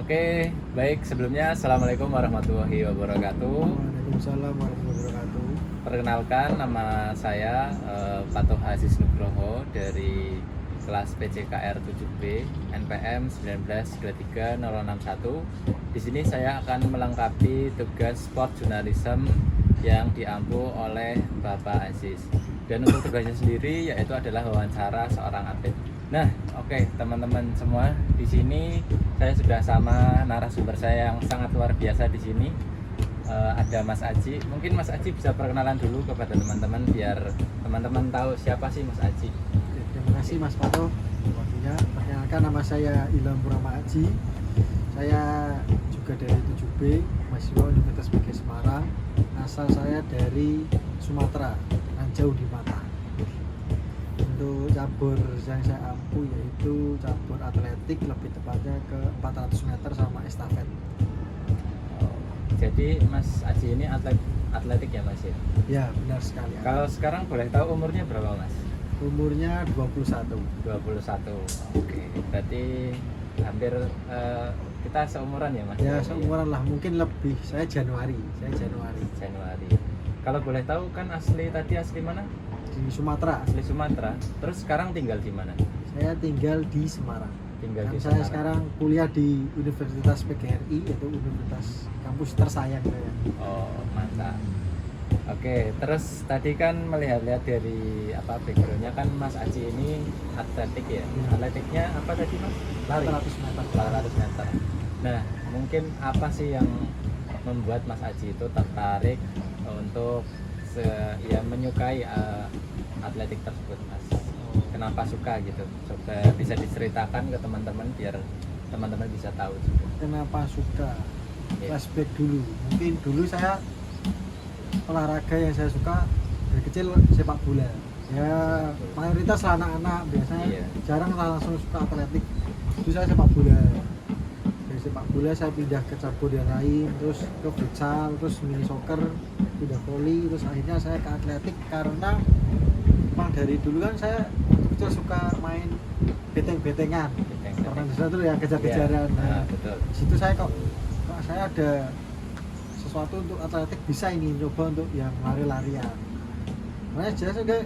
Oke, baik sebelumnya Assalamualaikum warahmatullahi wabarakatuh. Waalaikumsalam warahmatullahi wabarakatuh. Perkenalkan nama saya Patuh Aziz Nugroho dari kelas PCKR 7B NPM 1923061. Di sini saya akan melengkapi tugas sport journalism yang diampu oleh Bapak Aziz. Dan untuk tugasnya sendiri yaitu adalah wawancara seorang atlet. Nah, oke, teman-teman semua, di sini saya sudah sama narasumber saya yang sangat luar biasa di sini. Ada Mas Aji. Mungkin Mas Aji bisa perkenalan dulu kepada teman-teman biar teman-teman tahu siapa sih Mas Aji. Oke, terima kasih Mas Pato. Waktunya perkenalkan, nama saya Ilham Purama Aji. Saya juga dari 7B, mahasiswa Universitas PG Semarang. Asal saya dari Sumatera, Ranjau di Mata. Untuk cabur yang saya ampu yaitu cabur atletik, lebih tepatnya ke 400 meter sama estafet. Jadi Mas Aji ini atletik ya Mas ya? Ya, benar sekali. Kalau sekarang boleh tahu umurnya berapa Mas? Umurnya 21. 21. Oke, berarti hampir kita seumuran ya Mas? Ya, seumuran lah, mungkin lebih. Saya Januari. Januari. Kalau boleh tahu kan asli mana? Di Sumatera. Asli Sumatera. Terus sekarang tinggal di mana? Saya tinggal di Semarang. Tinggal Dan di saya Semarang. sekarang kuliah di Universitas PGRI, yaitu universitas kampus tersayang saya. Oh, mantap. Oke, terus tadi kan melihat-lihat dari backgroundnya kan Mas Aji ini atletik ya. Atletiknya apa tadi Mas? Lari. 400 meter. 400 meter. Nah, mungkin apa sih yang membuat Mas Aji itu tertarik untuk menyukai atletik tersebut Mas? Kenapa suka gitu? Coba bisa diceritakan ke teman-teman biar teman-teman bisa tahu juga. Kenapa suka? Iya. Flashback dulu. Mungkin dulu saya olahraga yang saya suka dari kecil sepak bola. Ya, mayoritas anak-anak biasanya Iya. jarang langsung suka atletik. Itu saya sepak bola. Dari sepak bola saya pindah ke cabur yang lain, terus ke futsal, terus mini soccer, pindah volley, terus akhirnya saya ke atletik karena memang dari dulu kan saya waktu kecil suka main beteng-betengan. Pernah di sana tuh ya, kejar-kejaran. Nah, Nah, betul. di situ saya kok saya ada sesuatu untuk atletik, bisa ini coba untuk yang lari-larian. Makanya jelas juga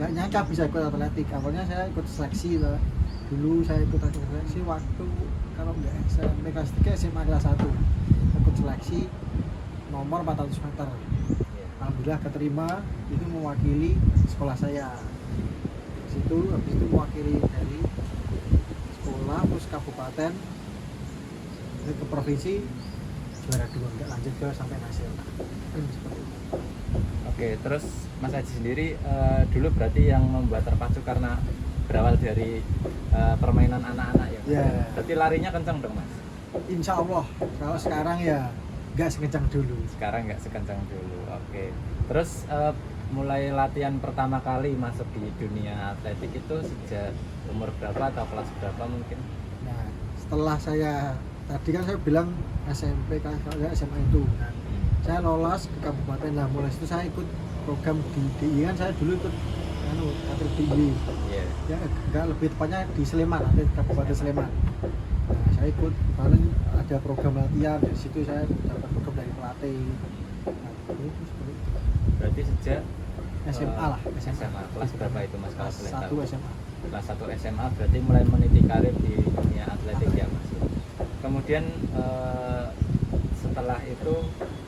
nggak nyangka bisa ikut atletik. Awalnya saya ikut seleksi lah. Dulu saya ikut seleksi waktu kalau nggak SMP kelas 3, SMA kelas 1 ikut seleksi nomor 400 meter. Iya. Alhamdulillah keterima, itu mewakili sekolah saya. Habis itu mewakili dari sekolah, terus kabupaten, ke provinsi, juara 2, nggak lanjut ke sampai nasional. Seperti itu. Oke, terus Mas Aji sendiri dulu berarti yang membuat terpacu karena berawal dari permainan anak-anak ya? Ya. Berarti larinya kencang dong Mas? Insya Allah, kalau sekarang ya nggak sekencang dulu. Sekarang nggak sekencang dulu. Oke. Terus mulai latihan pertama kali masuk di dunia atletik itu sejak umur berapa atau kelas berapa mungkin? Nah, setelah tadi kan saya bilang SMP kan, saya SMA itu. Nah, saya lolos ke kabupaten. Nah, mulai situ saya ikut program di DI, kan saya dulu ikut atlet DI. Iya. Ya, enggak, lebih tepatnya di Sleman, atlet Kabupaten Sleman. Nah, saya ikut paling ada program latihan, dari situ saya dapat program dari pelatih. Nah, itu seperti itu. Berarti sejak SMA lah, SMA. Kelas berapa itu Mas kalau Kelas boleh 1 tahu? SMA. Kelas 1 SMA berarti mulai meniti karir di dunia atletik ya Mas. Kemudian setelah itu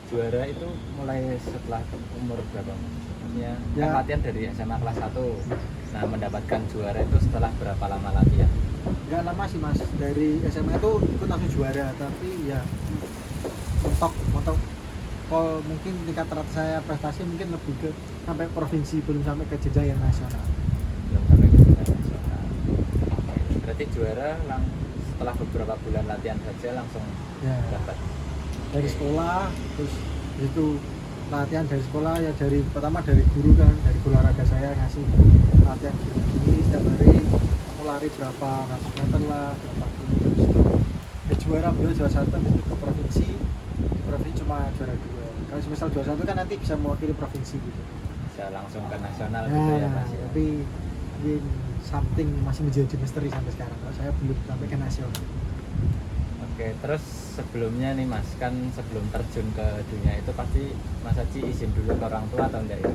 juara itu mulai setelah umur berapa Mas? Maksudnya Ya. kan latihan dari SMA kelas 1. Nah, mendapatkan juara itu setelah berapa lama latihan? Enggak lama sih Mas, dari SMA itu ikut langsung juara, tapi ya mentok kalau mungkin tingkat rata saya prestasi mungkin lebih ke sampai provinsi, belum sampai ke jenjang yang nasional. Belum sampai ke tingkat nasional. Oke. Berarti juara setelah beberapa bulan latihan saja langsung Ya, dapat. dari sekolah, terus itu latihan dari sekolah ya, dari pertama dari guru kan, dari guru olahraga saya ngasih latihan gini setiap hari, kamu lari berapa ratus meter lah, berapa kilo, terus itu ya juara, beliau juara 1, itu ke provinsi cuma juara 2. Kalau misal juara 1 kan nanti bisa mewakili provinsi gitu. Bisa langsung ke nasional gitu ya Mas. Ya? Tapi mungkin something masih menjadi misteri sampai sekarang, kalau saya belum sampai ke nasional. Oke, terus sebelumnya nih Mas, kan sebelum terjun ke dunia itu pasti Mas Haji izin dulu ke orang tua atau enggak ya?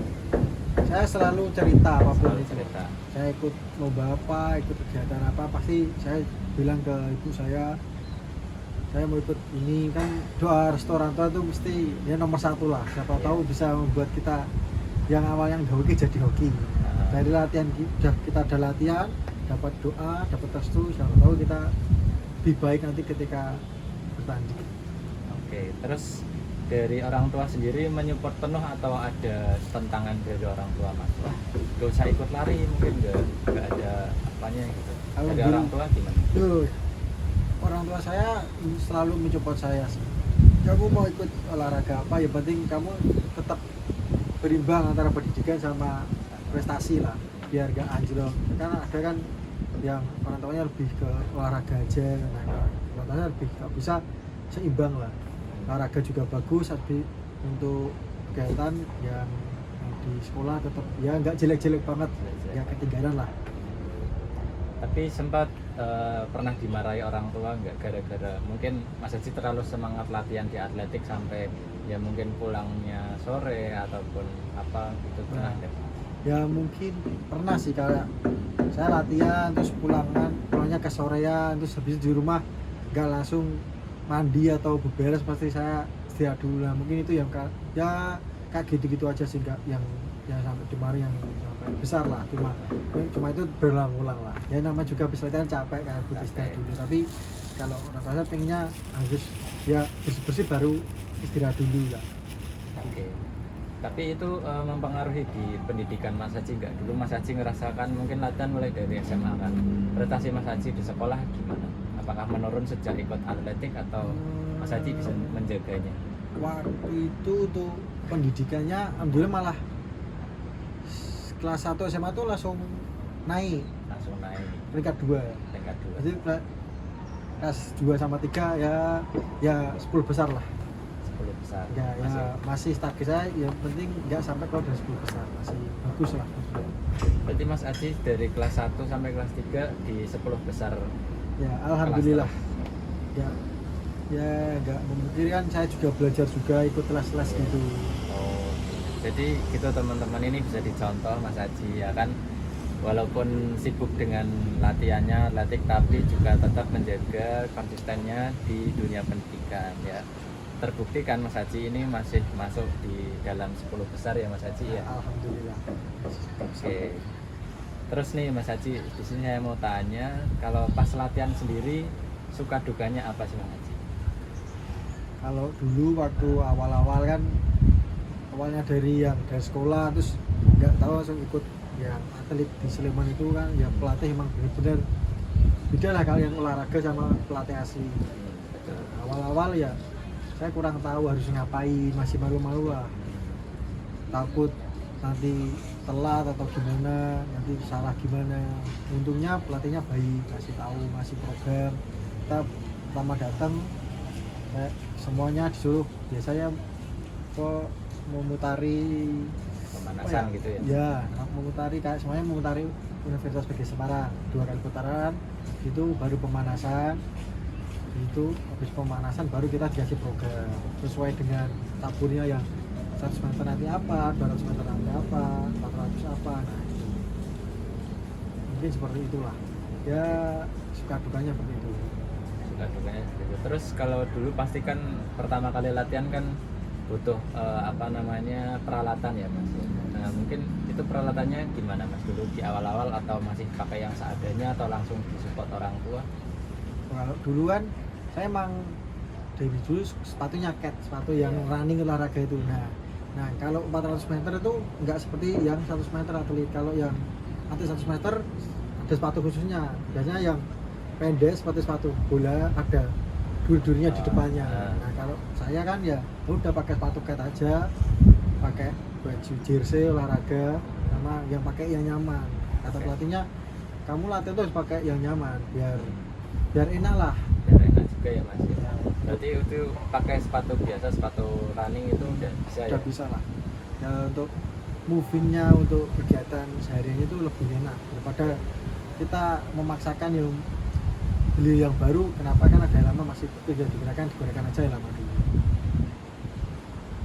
Saya selalu cerita apapun Selalu itu. cerita. Saya ikut lomba apa, ikut kegiatan apa, pasti saya bilang ke ibu saya mau ikut ini. Kan doa restu orang tua itu mesti ya nomor satu lah. Siapa Iya. tahu bisa membuat kita yang awalnya nggak hoki jadi hoki. Dari latihan kita ada latihan, dapat doa, dapat restu, siapa tahu kita lebih baik nanti ketika bertanding. Oke, terus dari orang tua sendiri menyupport penuh atau ada tentangan dari orang tua Mas? Wah, gak usah ikut lari, mungkin nggak ada apanya gitu. Kalau Dari dulu- orang tua gimana? Tuh, orang tua saya selalu mensupport saya. Kamu mau ikut olahraga apa, ya penting kamu tetap berimbang antara pendidikan sama prestasi lah, biar gak anjlok. Karena ada kan yang orang tuanya lebih ke olahraga aja, nah orang tuanya lebih gak bisa seimbang lah. Olahraga juga bagus, tapi untuk kegiatan yang di sekolah tetap ya nggak jelek-jelek banget, Jelek-jelek. ya ketinggalan lah. Tapi sempat pernah dimarahi orang tua nggak gara-gara mungkin Mas Haji terlalu semangat latihan di atletik sampai ya mungkin pulangnya sore ataupun apa gitu, pernah Nah. nggak? Ya mungkin pernah sih, kayak saya latihan terus pulangnya ke sorean, terus habis itu di rumah nggak langsung mandi atau beberes, pasti saya istirahat dulu lah. Mungkin itu yang ya kayak gitu-gitu aja sih, nggak yang sampai dimarahi yang sampai besar lah. Cuma itu berulang-ulang lah, ya nama juga habis latihan capek kan, butuh istirahat dulu. Tapi kalau orang tua saya pengennya harus ya bersih-bersih baru istirahat dulu lah. Oke. Tapi itu mempengaruhi di pendidikan Mas Haji nggak? Dulu Mas Haji ngerasakan mungkin latihan mulai dari SMA kan. Prestasi Mas Haji di sekolah gimana? Apakah menurun sejak ikut atletik atau Mas Haji bisa menjaganya? Waktu itu tuh pendidikannya alhamdulillah malah kelas 1 SMA tuh langsung naik Langsung naik peringkat 2. tingkat 2. Jadi kelas 2 sama 3 ya 10 besar lah. 10 besar. Ya masih target saya yang penting nggak sampai keluar dari 10 besar, masih bagus lah. Berarti Mas Haji dari kelas 1 sampai kelas 3 di 10 besar. Ya alhamdulillah. Kelas Ya nggak memungkiri kan, saya juga belajar juga, ikut kelas-kelas gitu. Oh, jadi gitu teman-teman, ini bisa dicontoh Mas Haji ya kan, walaupun sibuk dengan latihannya atletik tapi juga tetap menjaga konsistennya di dunia pendidikan ya. Terbukti kan Mas Haji ini masih masuk di dalam 10 besar ya Mas Haji ya. Alhamdulillah. Oke. Terus nih Mas Haji, di sini saya mau tanya, kalau pas latihan sendiri suka dukanya apa sih Mas Haji? Kalau dulu waktu awal-awal kan, awalnya dari sekolah terus nggak tahu langsung ikut yang atlet di Sleman itu kan, ya pelatih emang bener-bener beda lah kalian olahraga sama pelatih asli. Betul. Awal-awal ya saya kurang tahu harus ngapain, masih malu-malu lah, takut nanti telat atau gimana, nanti salah gimana. Untungnya pelatihnya baik, kasih tahu, ngasih program. Kita pertama datang semuanya disuruh, biasanya kok memutari Pemanasan gitu ya. Ya, memutari kayak semuanya memutari Universitas PG Semarang 2 kali putaran, itu baru pemanasan. Itu habis pemanasan baru kita dikasih program sesuai dengan taburnya, yang 100 meter nanti apa, 200 meter nanti apa, 400 apa. Nah itu mungkin seperti itulah ya, suka dukanya seperti itu. Suka dukanya gitu. Terus kalau dulu pasti kan pertama kali latihan kan butuh peralatan ya Mas. Nah mungkin itu peralatannya gimana Mas dulu di awal-awal, atau masih pakai yang seadanya atau langsung disupport orang tua? Kalau dulu kan saya emang dari dulu sepatunya cat, sepatu yang running olahraga itu. Nah kalau 400 meter itu nggak seperti yang 100 meter atlet. Kalau yang atlet 100 meter ada sepatu khususnya, biasanya yang pendek sepatu bola ada dur-durnya di depannya. Nah kalau saya kan ya udah pakai sepatu cat aja, pakai baju jersey olahraga, sama yang pakai yang nyaman. Kata pelatihnya, kamu latihan tuh harus pakai yang nyaman biar enak lah. Biar enak juga ya Mas ya. Berarti itu pakai sepatu biasa, sepatu running itu udah bisa ya? Udah bisa lah ya, untuk movingnya, untuk kegiatan sehari ini itu lebih enak daripada kita memaksakan yang beli yang baru, kenapa? Kan ada yang lama masih tidak digunakan aja yang lama dulu.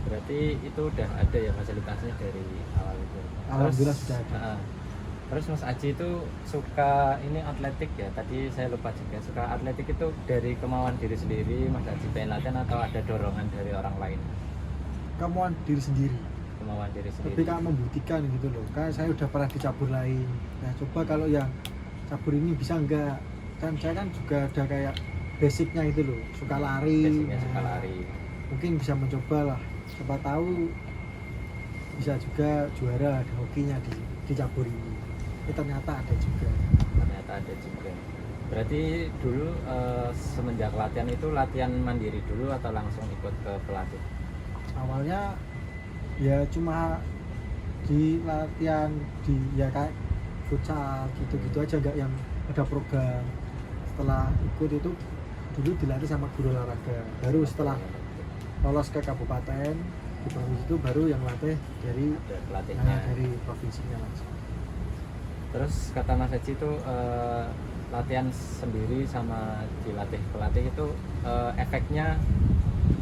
Berarti itu udah ada ya fasilitasnya dari awal itu. Alhamdulillah sudah ada. Terus Mas Aji itu suka ini atletik ya? Tadi saya lupa juga. Suka atletik itu dari kemauan diri sendiri Mas Aji pengen latihan atau ada dorongan dari orang lain? Kemauan diri sendiri. Kemauan diri sendiri. Tapi kan membuktikan gitu loh. Kan saya udah pernah di cabur lain. Nah, coba kalau yang cabur ini bisa enggak? Kan saya kan juga ada kayak basicnya itu loh. Suka lari. Basicnya suka lari. Mungkin bisa mencoba lah. Siapa tahu bisa juga juara ada hokinya di cabur ini. Ternyata ada juga. Ternyata ada juga. Berarti dulu semenjak latihan itu latihan mandiri dulu atau langsung ikut ke pelatih? Awalnya ya cuma di latihan di ya kayak futsal gitu-gitu aja, nggak yang ada program. Setelah ikut itu dulu dilatih sama guru olahraga, baru setelah lolos ke kabupaten di provinsi itu baru yang latih dari pelatihnya dari provinsinya langsung. Terus kata Mas Haji itu latihan sendiri sama dilatih pelatih itu efeknya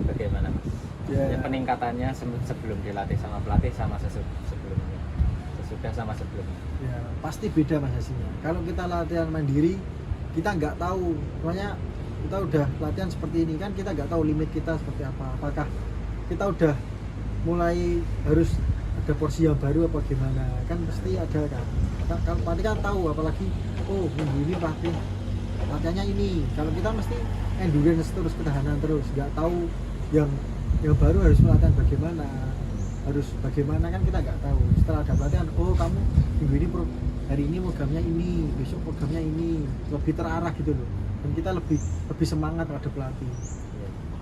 bagaimana Mas? Ya, peningkatannya sebelum dilatih sama pelatih sama sebelumnya, sesudah sama sebelumnya. Ya pasti beda Mas hasilnya. Kalau kita latihan mandiri kita nggak tahu, makanya kita udah latihan seperti ini kan kita nggak tahu limit kita seperti apa. Apakah kita udah mulai harus ada porsi yang baru apa gimana? Kan pasti ada kan. Kalau pelatih kan tahu, apalagi oh minggu ini latihannya ini. Kalau kita mesti endurance terus, ketahanan terus, nggak tahu yang baru harus pelatihan bagaimana, harus bagaimana kan kita nggak tahu. Setelah ada pelatihan, oh kamu minggu ini hari ini programnya ini, besok programnya ini, lebih terarah gitu loh. Dan kita lebih semangat ada pelatih.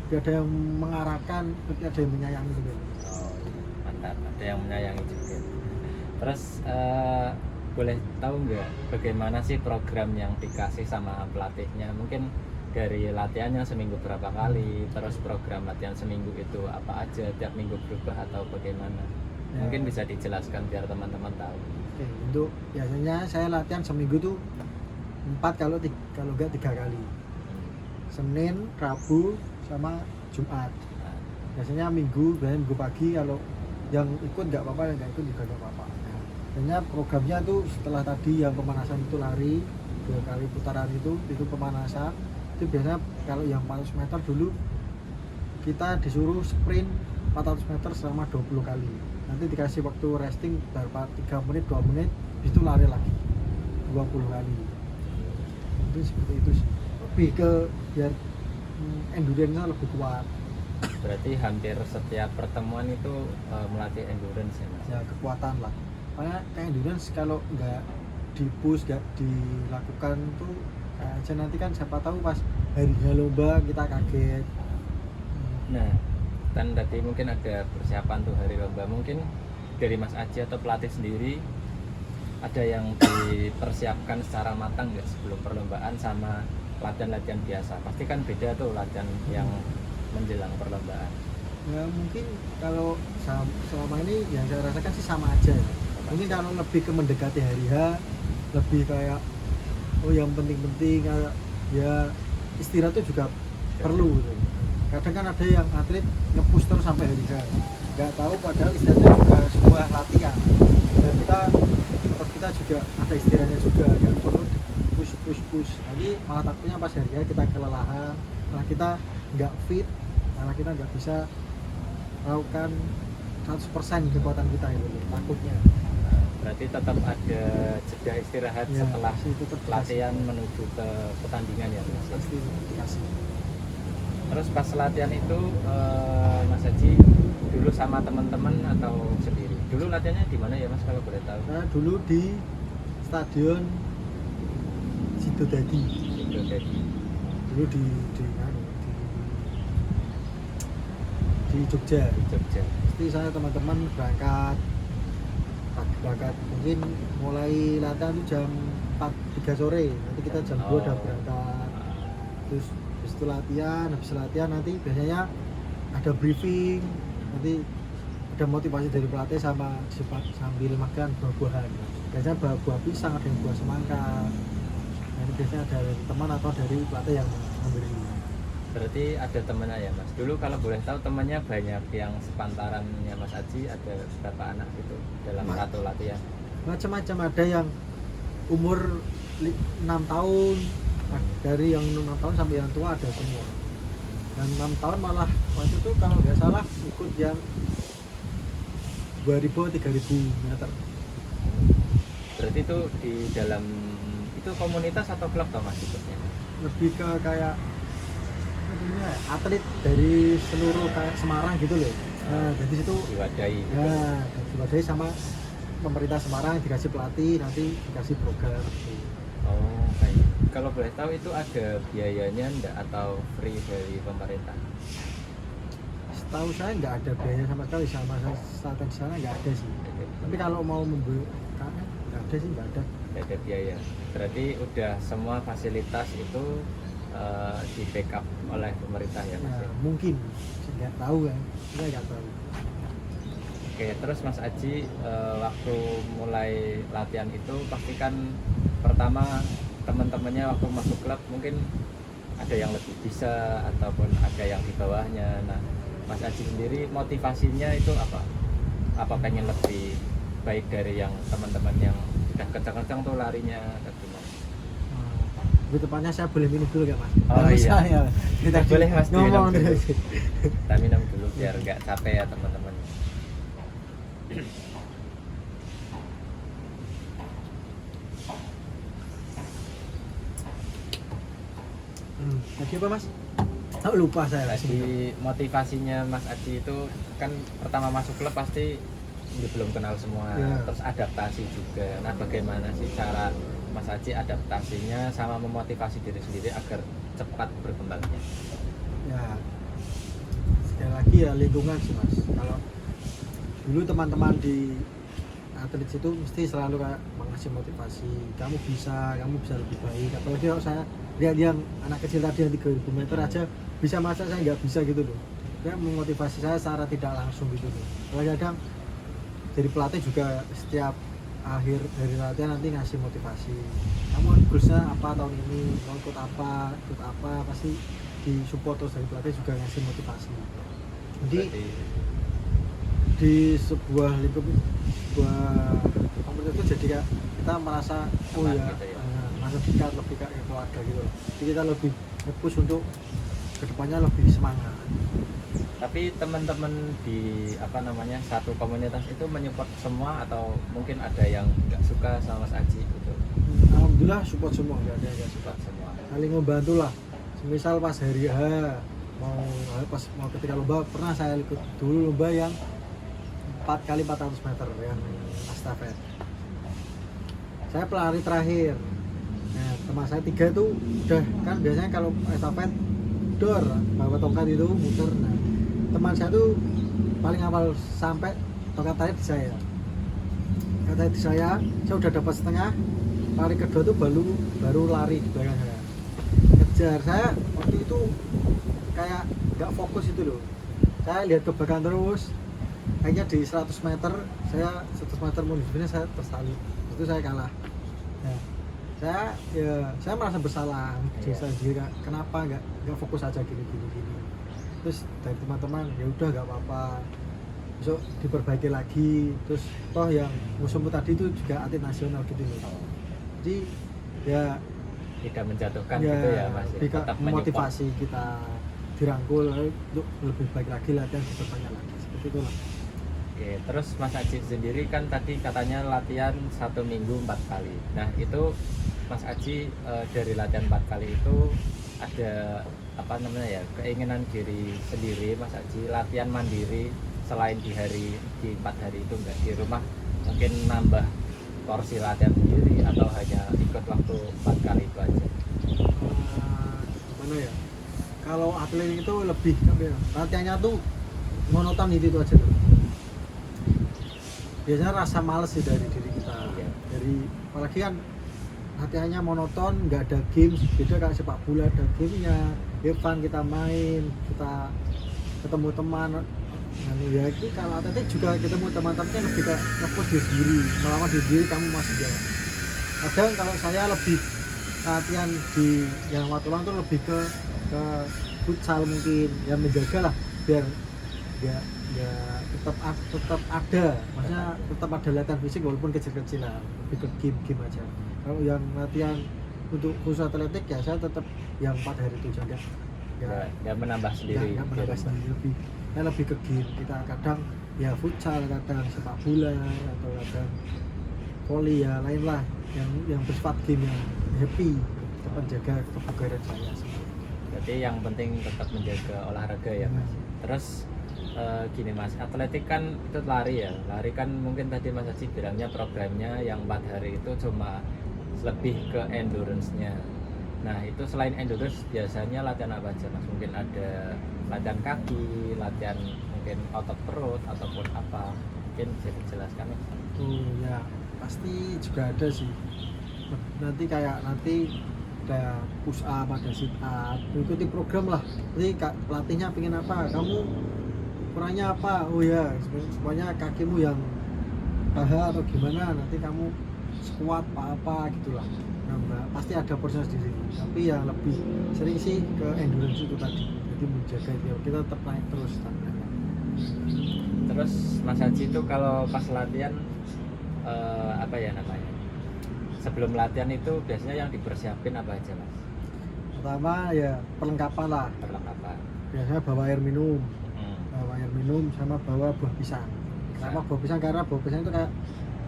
Tidak ada yang mengarahkan, tidak ada yang menyayangi gitu. Oh, mantap, ada yang menyayangi juga. Terus boleh tahu nggak bagaimana sih program yang dikasih sama pelatihnya? Mungkin dari latihannya seminggu berapa kali, terus program latihan seminggu itu apa aja, tiap minggu berubah atau bagaimana? Ya. Mungkin bisa dijelaskan biar teman-teman tahu. Oke, untuk biasanya saya latihan seminggu tuh 4 kalau enggak 3 kali. Senin, Rabu, sama Jumat. Biasanya minggu pagi, kalau yang ikut nggak apa-apa, yang nggak ikut juga nggak apa-apa. Biasanya programnya tuh setelah tadi yang pemanasan itu lari 2 kali putaran itu pemanasan. Itu biasanya kalau yang 400 meter dulu kita disuruh sprint 400 meter selama 20 kali. Nanti dikasih waktu resting berapa 3 menit 2 menit, itu lari lagi 20 kali. Itu seperti itu sih. Lebih ke biar endurance-nya lebih kuat. Berarti hampir setiap pertemuan itu melatih endurance ya Mas? Ya kekuatan lah. Karena kayak endurance kalau nggak di-push, nggak dilakukan tuh aja nanti kan siapa tahu pas harinya lomba kita kaget. Nah, kan tadi mungkin ada persiapan tuh hari lomba. Mungkin dari Mas Aji atau pelatih sendiri ada yang dipersiapkan secara matang nggak sebelum perlombaan sama latihan-latihan biasa? Pasti kan beda tuh latihan yang menjelang perlombaan. Ya mungkin kalau selama ini yang saya rasakan sih sama aja ya. Mungkin kalau lebih ke mendekati hari H, lebih kayak oh yang penting-penting ya istirahat itu juga perlu gitu. Kadang kan ada yang atlet nge-push terus sampai hari H, nggak tahu padahal istirahatnya juga sebuah latihan, dan kita juga ada istirahatnya juga, nggak perlu push nanti malah takutnya pas hari H kita kelelahan, malah kita nggak fit, malah kita nggak bisa melakukan 100% kekuatan kita itu takutnya. Berarti tetap ada jeda istirahat Ya, setelah latihan dikasih. menuju ke pertandingan ya Mas? Pasti dikasih. Terus pas latihan itu Mas Haji dulu sama teman-teman atau sendiri? Dulu latihannya di mana ya Mas kalau boleh tahu? Nah, dulu di Stadion Sidodadi. Dulu di Jogja. Pasti saya teman-teman berangkat mungkin mulai latihan itu jam 3 sore, nanti kita jam 2 udah berangkat. Terus habis latihan nanti biasanya ada briefing, nanti ada motivasi dari pelatih sama sambil makan buah-buahan. Biasanya buah pisang, ada yang buah semangka. Nah Ini biasanya dari teman atau dari pelatih yang memberi. Berarti ada temennya ya Mas. Dulu kalau boleh tahu temennya banyak yang sepantarannya Mas Aji, ada berapa anak gitu dalam satu latihan? Macam-macam, ada yang umur 6 tahun, dari yang 6 tahun sampai yang tua ada semua. Dan 6 tahun malah waktu itu kalau nggak salah ikut yang 2000-3000 meter. Berarti itu di dalam itu komunitas atau klub toh Mas ikutnya? Lebih ke kayak atlet dari seluruh kayak Semarang gitu loh. Nah, jadi situ Diwadahi gitu. ya diwadahi sama pemerintah Semarang, dikasih pelatih, nanti dikasih program gitu. Oh, kayak kalau boleh tahu itu ada biayanya enggak atau free dari pemerintah? Setahu saya nggak ada biaya sama sekali, sama saya saat di sana nggak ada sih. Tapi kalau mau membeli KM nggak ada sih, nggak ada. Nggak ada biaya. Berarti udah semua fasilitas itu di backup oleh pemerintah ya Mas? Ya, Ya? mungkin saya nggak tahu kan, saya nggak tahu. Oke, terus Mas Aji waktu mulai latihan itu pastikan pertama teman-temannya waktu masuk klub mungkin ada yang lebih bisa ataupun ada yang di bawahnya. Nah, Mas Aji sendiri motivasinya itu apa? Apa pengen lebih baik dari yang teman-teman yang udah kencang-kencang tuh larinya atau gimana? Lebih tepatnya saya boleh minum dulu ya Mas? Oh, Kalau iya. saya kita Boleh, Mas, diminum ngomong dulu. dulu. Kita minum dulu biar nggak capek ya teman-teman. Tadi apa Mas? Oh, lupa saya. Tadi motivasinya Mas Aji itu kan pertama masuk klub pasti belum kenal semua, Ya. terus adaptasi juga. Nah, bagaimana sih cara Mas Aji adaptasinya sama memotivasi diri sendiri agar cepat berkembangnya? Ya, sekali lagi ya lingkungan sih Mas. Kalau dulu teman-teman di atlet itu mesti selalu kayak mengasih motivasi, kamu bisa lebih baik. Apalagi kalau saya lihat yang anak kecil tadi yang 3000 meter aja bisa, masa saya nggak bisa gitu loh. Dia memotivasi saya secara tidak langsung gitu loh. Kadang-kadang jadi pelatih juga setiap akhir dari latihan nanti ngasih motivasi, kamu goalsnya apa tahun ini, mau ikut apa, pasti disupport. Terus dari pelatih juga ngasih motivasi. Jadi Berarti di sebuah lingkup, sebuah komunitas itu jadi kayak kita merasa oh Aman ya, gitu ya. merasa dekat, lebih kayak keluarga gitu loh. Jadi kita lebih nge-push untuk kedepannya lebih semangat. tapi teman-teman di apa namanya satu komunitas itu menyupport semua atau mungkin ada yang nggak suka sama Mas Aji gitu? Alhamdulillah support semua, nggak ada yang nggak support. Support semua. Saling membantu lah. Misal pas hari H mau ketika lomba, pernah saya ikut dulu lomba yang 4 kali 400 meter yang estafet. Saya pelari terakhir. Nah, teman saya 3 itu udah, kan biasanya kalau estafet door bawa tongkat itu muter. Nah, teman saya tuh paling awal sampai tongkat terakhir di saya. Kata di saya udah dapat setengah. Lari kedua tuh baru lari di belakang saya. Kejar saya waktu itu kayak nggak fokus itu loh. Saya lihat ke belakang terus. Akhirnya di 100 meter, saya 100 meter mundur, saya tersalib. Itu saya kalah. Nah, saya merasa bersalah di Iya. saya sendiri, kenapa nggak fokus aja gini. Terus dari teman-teman, ya udah nggak apa-apa, besok diperbaiki lagi. Terus toh yang musuhmu tadi itu juga atlet nasional gitu loh. Jadi ya Tidak menjatuhkan gitu ya Mas? Ya? bisa Tetap memotivasi kita dirangkul untuk lebih baik lagi, latihan diperbanyak lagi, seperti itulah. Oke, terus Mas Aji sendiri kan tadi katanya latihan 1 minggu 4 kali. Nah itu Mas Aji dari latihan 4 kali itu ada apa namanya ya, keinginan diri sendiri Mas Aji latihan mandiri selain di 4 hari itu enggak di rumah mungkin nambah porsi latihan sendiri atau hanya ikut waktu 4 kali itu aja? Gimana ya, kalau atlet itu lebih latihannya tuh monoton itu aja tuh. Biasanya rasa males sih dari diri kita. Iya. Apalagi kan latihannya monoton, nggak ada games. Beda kayak sepak bola ada gamenya, fun, kita main, kita ketemu teman. Nah, ya itu kalau atlet juga ketemu teman-temannya lebih kayak nge-push diri sendiri, melawan diri sendiri, kamu masih jalan. Kadang kalau saya lebih latihan di yang Watulang tuh lebih ke futsal mungkin, ya menjaga lah biar ya tetap ada, maksudnya tetap ada latihan fisik walaupun kecil-kecilan, lebih ke game aja. Kalau yang latihan untuk khusus atletik ya saya tetap yang 4 hari itu jaga. Nggak menambah sendiri. Nggak menambah sendiri, lebih ke game. Kita kadang ya futsal, kadang sepak bola atau kadang volley ya lain lah yang bersifat game yang happy, tetap menjaga kebugaran saya. Berarti yang penting tetap menjaga olahraga ya Mas. Terus gini Mas, atletik kan itu lari ya. Lari kan mungkin tadi Mas Haji bilangnya programnya yang 4 hari itu cuma lebih ke endurance-nya. Nah itu selain endurance biasanya latihan apa aja Mas? Mungkin ada latihan kaki, latihan mungkin otot perut ataupun apa? Mungkin bisa dijelaskan Mas? Ya pasti juga ada sih. Nanti ada push up, ada sit up, mengikuti program lah. Nanti pelatihnya pengen apa, kamu kurangnya apa, oh ya semuanya kakimu yang paha atau gimana, nanti kamu squat apa gitulah. Nah, pasti ada porsinya sendiri, tapi yang lebih sering sih ke endurance itu tadi, jadi menjaga biar kita tetap naik terus staminanya. Terus Mas Haji itu kalau pas latihan apa ya namanya, sebelum latihan itu biasanya yang dipersiapin apa aja Mas? Pertama ya perlengkapan lah, Perlengkapan biasanya bawa air minum, sama bawa buah pisang. Kenapa buah pisang? Karena buah pisang itu kayak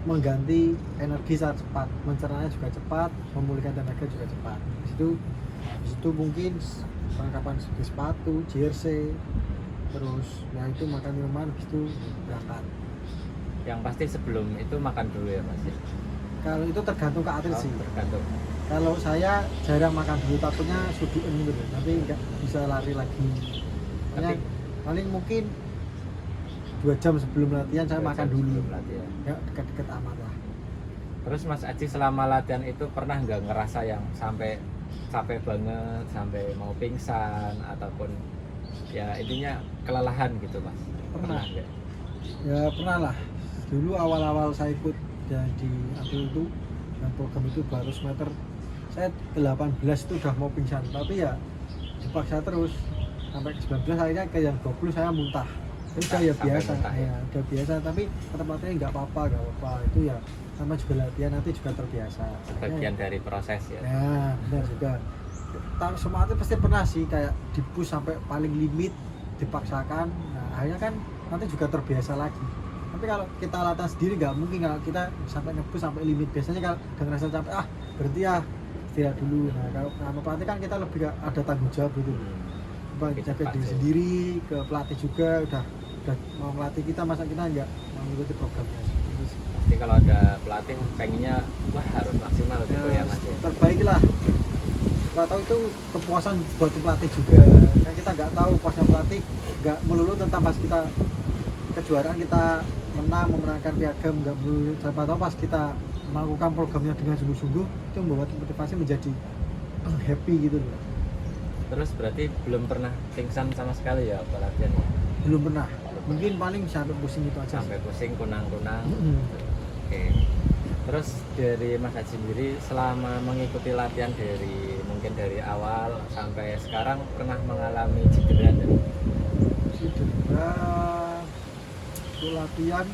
mengganti energi saat cepat, mencernanya juga cepat, memulihkan tenaga juga cepat. Di situ mungkin perlengkapan seperti sepatu, jersey, terus ya itu makan minuman, habis itu berangkat. yang pasti sebelum itu makan dulu ya Mas? Kalau itu tergantung ke atlet sih. Tergantung. Kalau saya jarang makan dulu, takutnya suduin gitu, nanti nggak bisa lari lagi. Makanya paling mungkin 2 jam sebelum latihan saya makan dulu. Ya dekat-dekat amat lah. Terus Mas Aji selama latihan itu pernah nggak ngerasa yang sampai capek banget, sampai mau pingsan ataupun ya intinya kelelahan gitu Mas? Pernah nggak? Ya pernah lah. Dulu awal-awal saya ikut di atlet itu, yang program itu 200 meter, saya 18 itu udah mau pingsan, tapi ya dipaksa terus sampai 19, akhirnya ke yang 20 saya muntah. Itu udah ya biasa, ya udah biasa, tapi kata pelatihnya nggak apa-apa, itu ya sama juga latihan, nanti juga terbiasa. Bagian dari proses ya. Ya benar juga. Semua atlet pasti pernah sih kayak dipush sampai paling limit, dipaksakan. Nah akhirnya kan nanti juga terbiasa lagi. Tapi kalau kita latihan sendiri nggak mungkin, kalau kita sampai ngepush sampai limit. Biasanya kalau udah ngerasa capek, berhenti ya, istirahat dulu. Nah kalau sama pelatih kan kita lebih ada tanggung jawab gitu. Jaga diri sendiri, ke pelatih juga udah mau melatih kita, masa kita nggak mau mengikuti programnya. Jadi kalau ada pelatih pengennya wah harus maksimal gitu ya Mas. Terbaik lah. Nggak tahu itu kepuasan buat pelatih juga. Kan kita nggak tahu puasnya pelatih nggak melulu tentang pas kita kejuaraan kita memenangkan piagam, nggak melulu. Siapa tahu pas kita melakukan programnya dengan sungguh-sungguh itu membuat motivasi menjadi happy gitu loh. Terus berarti belum pernah pingsan sama sekali ya latihan? Belum pernah. Mungkin paling sampai pusing itu aja. Sampai pusing, kunang-kunang. Oke. Terus dari Mas Haji sendiri selama mengikuti latihan mungkin dari awal sampai sekarang pernah mengalami cedera dan Cedera itu latihan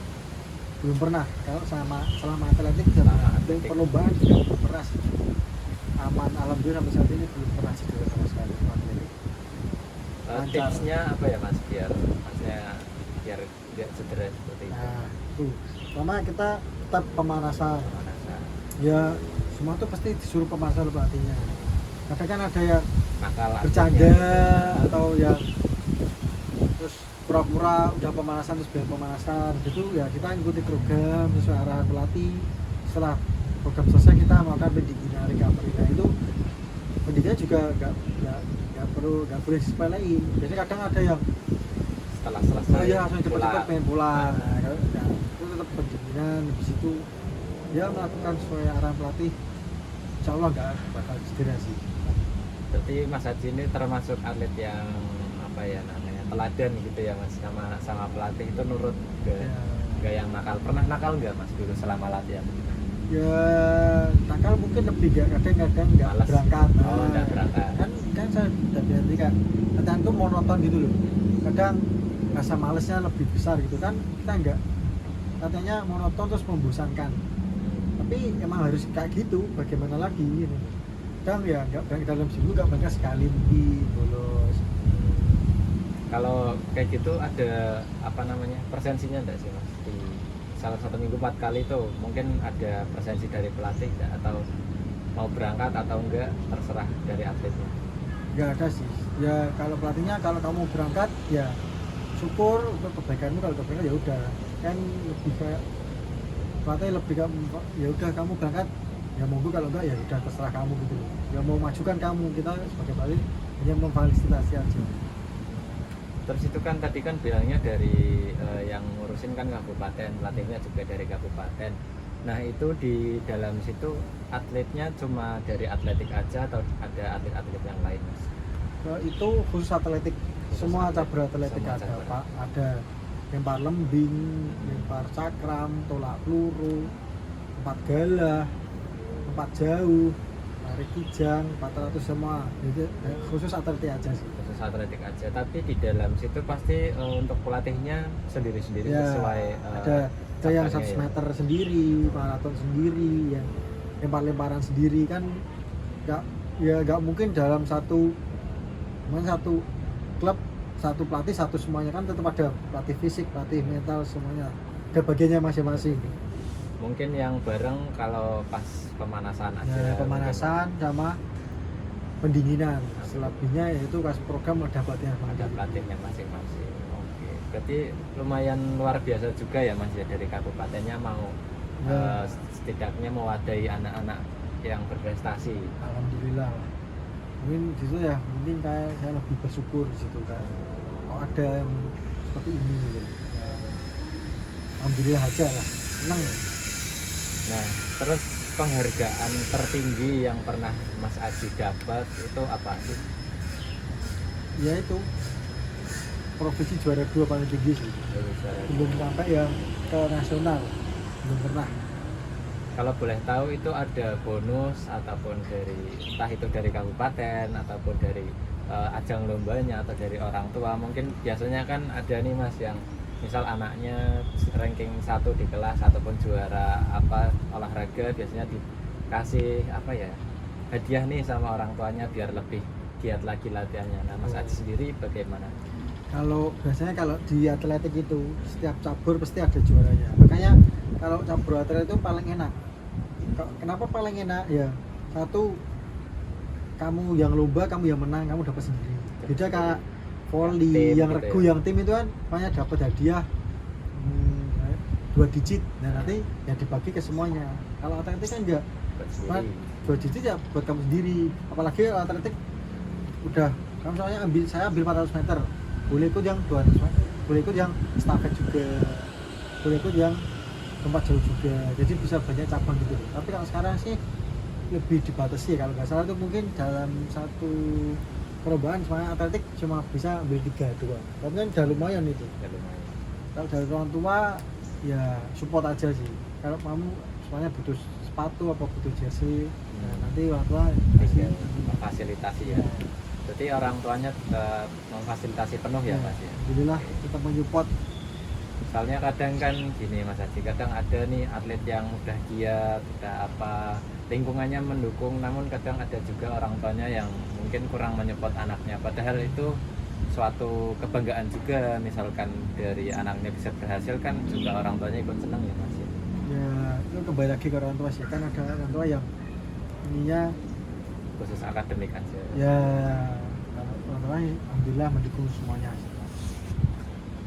belum pernah. Kalau selama atletik dan perlombaan juga belum pernah sih. Aman, alhamdulillah sampai saat ini belum pernah cedera sama sekali. tipsnya apa ya Mas biar nggak cedera seperti itu? Nah itu pertama kita tetap pemanasan. Ya semua tuh pasti disuruh pemanasan pelatihnya. Kadang kan ada yang bercanda atau yang terus pura-pura udah pemanasan terus biar pemanasan gitu, ya kita ikuti program sesuai arahan pelatih. Setelah program selesai kita melakukan pendinginan recovery. Nah itu pendinginan juga nggak boleh disepelein. Biasanya kadang ada yang setelah selesai langsung cepet-cepet pengen pulang. Nah, itu tetap pendinginan, habis itu ya melakukan sesuai arahan pelatih, insya Allah nggak bakal cedera sih. Berarti Mas Haji ini termasuk atlet yang apa ya namanya teladan gitu ya Mas, sama pelatih itu nurut nggak yang nakal. Pernah nakal nggak Mas dulu selama latihan? Ya nakal mungkin lebih kadang-kadang nggak Malas. berangkat. Oh, nggak berangkat. Kan saya udah bilang tadi kan kadang tuh monoton gitu loh, kadang rasa malesnya lebih besar gitu kan, kita nggak, katanya monoton terus membosankan, tapi emang harus kayak gitu, bagaimana lagi gitu. Kadang ya nggak berangkat dalam seminggu, nggak berangkat sekali mungkin bolos. Kalau kayak gitu ada apa namanya persensinya enggak sih mas, di salah satu minggu 4 kali tuh mungkin ada persensi dari pelatih enggak? Atau mau berangkat atau enggak terserah dari atletnya? Nggak ada sih ya, kalau pelatihnya kalau kamu berangkat ya syukur untuk kebaikanmu, kalau kebaikan ya udah, kan lebih kayak pelatih lebih kayak ya udah kamu berangkat ya monggo, kalau enggak ya udah terserah kamu gitu loh. Ya mau majukan kamu, kita sebagai pelatih hanya memfasilitasi aja. Terus itu kan tadi kan bilangnya dari yang ngurusin kan kabupaten, pelatihnya juga dari kabupaten. Nah itu di dalam situ atletnya cuma dari atletik aja atau ada atlet-atlet yang lain mas? Itu khusus atletik, semua cabur atletik Semua ada cabur. pak, ada lempar lembing, lempar cakram, tolak peluru, lompat galah, lompat jauh, lari kijang, 400 semua. Jadi khusus atletik aja sih. Khusus atletik aja, tapi di dalam situ pasti untuk pelatihnya sendiri-sendiri Ya, sesuai ada yang 100 cabangnya ya? meter sendiri, maraton sendiri, yang lempar-lemparan sendiri kan nggak mungkin dalam satu klub satu pelatih satu semuanya, kan tetap ada pelatih fisik, pelatih mental, semuanya ada bagiannya masing-masing. Mungkin yang bareng kalau pas pemanasan aja. Ya, pemanasan sama pendinginan, selebihnya yaitu kasih program ada pelatihnya Mungkin ada pelatihnya masing-masing. Oke, berarti lumayan luar biasa juga ya mas ya, dari kabupatennya mau Ya. setidaknya mewadahi anak-anak yang berprestasi. Alhamdulillah, mungkin di situ ya, mungkin kayak saya lebih bersyukur di situ kan, oh ada yang seperti ini gitu. Ya, alhamdulillah aja lah, senang. Nah, terus penghargaan tertinggi yang pernah Mas Aji dapat itu apa sih? Ya itu provinsi juara 2 paling tinggi sih, belum sampai yang ke nasional, belum pernah. Kalau boleh tahu itu ada bonus ataupun dari entah itu dari kabupaten ataupun dari ajang lombanya atau dari orang tua. Mungkin biasanya kan ada nih mas yang misal anaknya ranking 1 di kelas ataupun juara apa olahraga, biasanya dikasih apa ya, hadiah nih sama orang tuanya biar lebih giat lagi latihannya. Nah mas Aji sendiri bagaimana? Kalau biasanya kalau di atletik itu setiap cabur pasti ada juaranya, makanya kalau cabur atletik itu paling enak. Kenapa paling enak? Ya satu, kamu yang lomba, kamu yang menang, kamu dapat sendiri. Beda kayak volley Tim yang gitu regu, ya. yang tim itu kan banyak dapat hadiah 2 digit, nah nanti ya dibagi ke semuanya. Kalau atletik kan enggak, Buat sendiri. 2 digit ya buat kamu sendiri. Apalagi kalau atletik udah, kamu soalnya saya ambil 400 meter, boleh ikut yang 200 meter, boleh ikut yang estafet juga, boleh ikut yang tempat jauh juga, jadi bisa banyak cabang gitu. Tapi kalau sekarang sih lebih dibatasi, kalau nggak salah itu mungkin dalam satu perlombaan semuanya atletik cuma bisa ambil 3 doang, tapi kan udah lumayan itu. Ya, lumayan. Kalau dari orang tua ya support aja sih, kalau kamu semuanya butuh sepatu apa butuh jersey, nah nanti orang tua kasih. Memfasilitasi ya. Berarti orang tuanya memfasilitasi penuh ya mas ya. Alhamdulillah kita menyupport. Soalnya kadang kan gini mas Haji, kadang ada nih atlet yang udah giat, udah apa, lingkungannya mendukung, namun kadang ada juga orang tuanya yang mungkin kurang menyupport anaknya, padahal itu suatu kebanggaan juga, misalkan dari anaknya bisa berhasil kan juga orang tuanya ikut senang ya mas ya. Ya itu kembali lagi ke orang tua sih, kan ada orang tua yang ininya Khusus akademik aja. ya, orang tua alhamdulillah mendukung semuanya.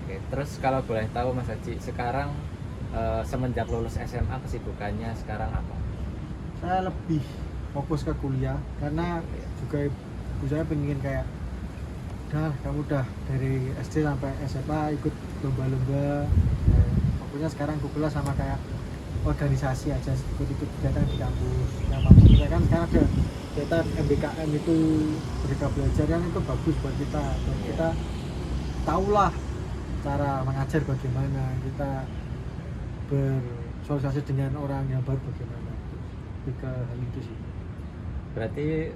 Oke, terus kalau boleh tahu mas Haji, sekarang semenjak lulus SMA kesibukannya sekarang apa? Saya lebih fokus ke kuliah karena juga ibu saya pengen kayak udah, kamu udah dari SD sampai SMA ikut lomba-lomba, ya, pokoknya sekarang kuliah sama kayak organisasi aja, ikut-ikut kegiatan di kampus. Yang maksud kita kan sekarang ada kegiatan MBKM itu, Merdeka Belajar, kan itu bagus buat kita, kita tahulah cara mengajar bagaimana, kita bersosialisasi dengan orang yang baru bagaimana. lebih ke hal itu sih. Berarti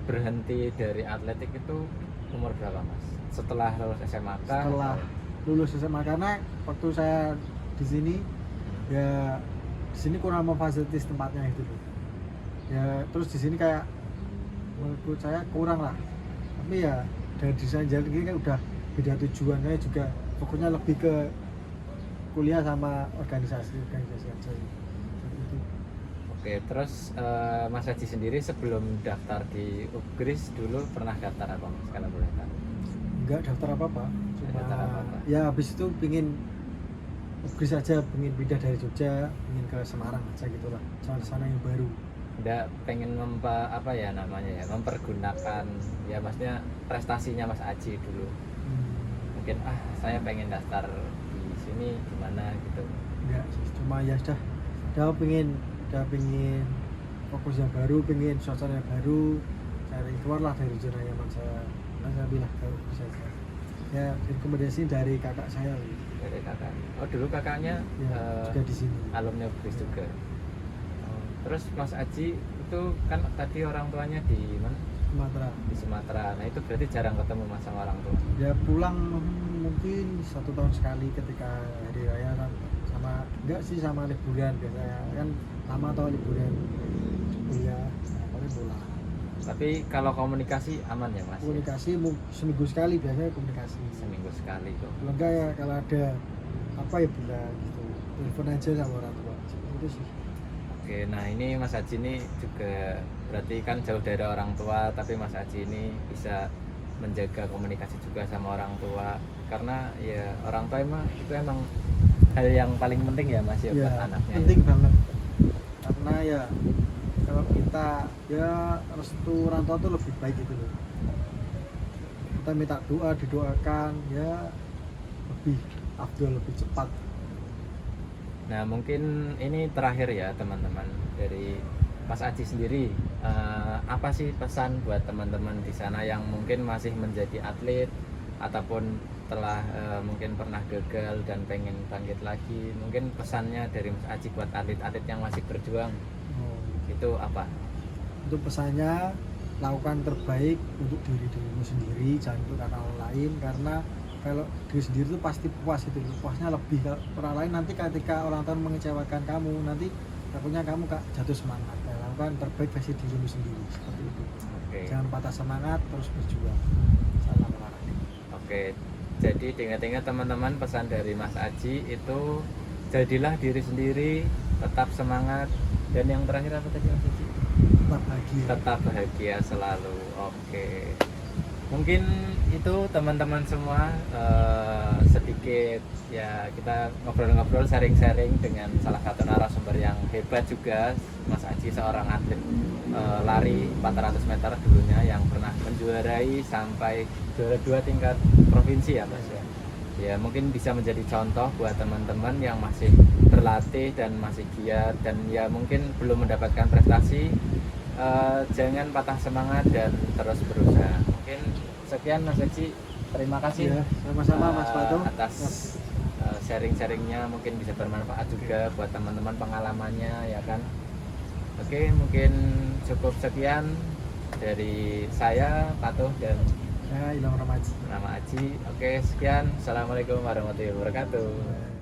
berhenti dari atletik itu umur berapa mas? Setelah lulus SMA kah? Setelah lulus SMA, karena waktu saya di sini ya di sini kurang memfasilitas tempatnya itu loh. Ya terus di sini kayak menurut saya kurang lah. Tapi ya dari desain jalan ini kan udah beda tujuannya juga, fokusnya lebih ke kuliah sama organisasi aja seperti itu. Oke, terus Mas Haji sendiri sebelum daftar di UGRIS dulu pernah daftar apa mas? Kalau boleh tahu. Enggak daftar apa-apa, cuma Daftar apa-apa. ya habis itu pingin upgrade saja, pingin pindah dari Jogja, pingin ke Semarang aja gitulah, sana yang baru. Nggak pengen apa ya namanya ya, mempergunakan ya maksudnya prestasinya Mas Aji dulu. Mungkin saya pengen daftar di sini gimana gitu. Enggak sih, cuma ya udah pingin fokus yang baru, pingin suasana yang baru, cari keluar lah dari zona nyaman saya. Saya bilang kalau bisa ya rekomendasi dari kakak saya gitu. Dari kakak. Oh dulu kakaknya Ya, juga di sini. alumni UGRIS juga. Terus Mas Aji itu kan tadi orang tuanya di mana? Sumatera. Di Sumatera. Nah itu berarti jarang ketemu mas sama orang tua. Ya pulang mungkin 1 tahun sekali ketika hari raya kan, sama enggak sih sama liburan biasanya kan, lama atau liburan kuliah paling pulang. Tapi kalau komunikasi aman ya mas? Komunikasi seminggu sekali biasanya komunikasi. Seminggu sekali kok. Kalau enggak ya kalau ada apa ya bilang gitu, telepon aja sama orang tua seperti itu sih. Oke, nah ini Mas Haji ini juga berarti kan jauh dari orang tua, tapi Mas Haji ini bisa menjaga komunikasi juga sama orang tua, karena ya orang tua emang hal yang paling penting ya Mas ya, Ya, buat anaknya. penting banget, karena ya kalau kita ya restu orang tua tuh lebih baik gitu loh. Kita minta doa, didoakan ya lebih afdol, lebih cepat. Nah mungkin ini terakhir ya teman-teman, dari Mas Aji sendiri apa sih pesan buat teman-teman di sana yang mungkin masih menjadi atlet ataupun telah mungkin pernah gagal dan pengen bangkit lagi, mungkin pesannya dari Mas Aji buat atlet-atlet yang masih berjuang itu apa? Untuk pesannya, lakukan terbaik untuk dirimu sendiri, jangan untuk orang lain, karena kalau diri sendiri itu pasti puas gitu, puasnya lebih. Kalau orang lain nanti ketika orang tua mengecewakan kamu, nanti takutnya kamu jatuh semangat. Ya, lakukan terbaik versi dirimu sendiri, seperti itu. Oke. Jangan patah semangat, terus berjuang. Salam olahraga. Oke, jadi ingat-ingat teman-teman, pesan dari Mas Aji itu jadilah diri sendiri, tetap semangat, dan yang terakhir apa tadi Mas Aji? Tetap bahagia. Tetap bahagia selalu. Oke, mungkin itu teman-teman semua, sedikit ya kita ngobrol-ngobrol, sharing-sharing dengan salah satu narasumber yang hebat juga, Mas Aji, seorang atlet lari 400 meter dulunya yang pernah menjuarai sampai juara 2 tingkat provinsi ya Mas ya. Ya mungkin bisa menjadi contoh buat teman-teman yang masih berlatih dan masih giat dan ya mungkin belum mendapatkan prestasi. Jangan patah semangat dan terus berusaha. Mungkin sekian Mas Haji, terima kasih Ya, sama-sama Mas Patu. atas sharing-sharingnya, mungkin bisa bermanfaat juga buat teman-teman pengalamannya ya kan. Oke, mungkin cukup sekian dari saya Patuh dan Ya, Ilham Ramaji. nama Aji. Oke, sekian. Assalamualaikum warahmatullahi wabarakatuh.